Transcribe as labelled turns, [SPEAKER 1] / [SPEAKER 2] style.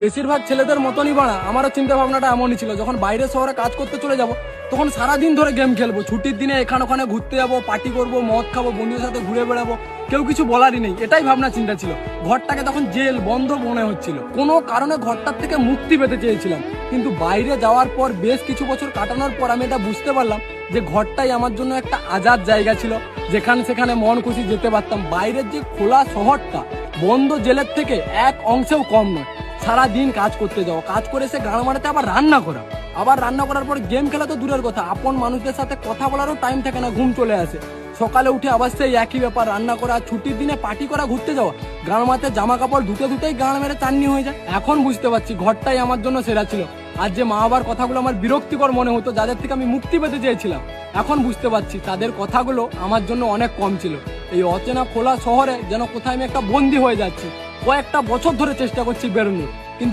[SPEAKER 1] বেশিরভাগ ছেলেদের মতনই বাড়া আমারও চিন্তা ভাবনাটা এমনই ছিল। যখন বাইরে শহরে কাজ করতে চলে যাব তখন সারাদিন ধরে গেম খেলবো, ছুটির দিনে এখানে ওখানে ঘুরতে যাবো, পার্টি করবো, মদ খাবো, বন্ধুদের সাথে ঘুরে বেড়াবো, কেউ কিছু বলারই নেই, এটাই ভাবনা চিন্তা ছিল। ঘরটাকে তখন জেল বন্ধ মনে হচ্ছিল, কোনো কারণে ঘরটার থেকে মুক্তি পেতে চেয়েছিলাম। কিন্তু বাইরে যাওয়ার পর বেশ কিছু বছর কাটানোর পর আমি এটা বুঝতে পারলাম যে ঘরটাই আমার জন্য একটা আজাদ জায়গা ছিল, যেখানে সেখানে মন খুশি যেতে পারতাম। বাইরের যে খোলা শহরটা বন্ধ জেলের থেকে এক অংশেও কম নয়। সারা দিন কাজ করতে যাওয়া, কাজ করে এসে গান মারাতে আবার রান্না করা, আবার রান্না করার পর গেম খেলা তো দূরের কথা, আপন মানুষদের সাথে কথা বলারও টাইম থাকে না, ঘুম চলে আসে। সকালে উঠে আবার সেই একই ব্যাপার, রান্না করা, ছুটির দিনে পার্টি করা, ঘুরতে যাওয়া, গান মারতে জামা কাপড় ধুতেই গান মেরে চাননি হয়ে যায়। এখন বুঝতে পারছি ঘরটাই আমার জন্য সেরা ছিল। আর যে মা বাবার কথাগুলো আমার বিরক্তিকর মনে হতো, যাদের থেকে আমি মুক্তি পেতে চেয়েছিলাম, এখন বুঝতে পারছি তাদের কথাগুলো আমার জন্য অনেক কম ছিল। এই অচেনা খোলা শহরে যেন কোথায় আমি একটা বন্দী হয়ে যাচ্ছি, কয়েকটা বছর ধরে চেষ্টা করছি বেরোনোর।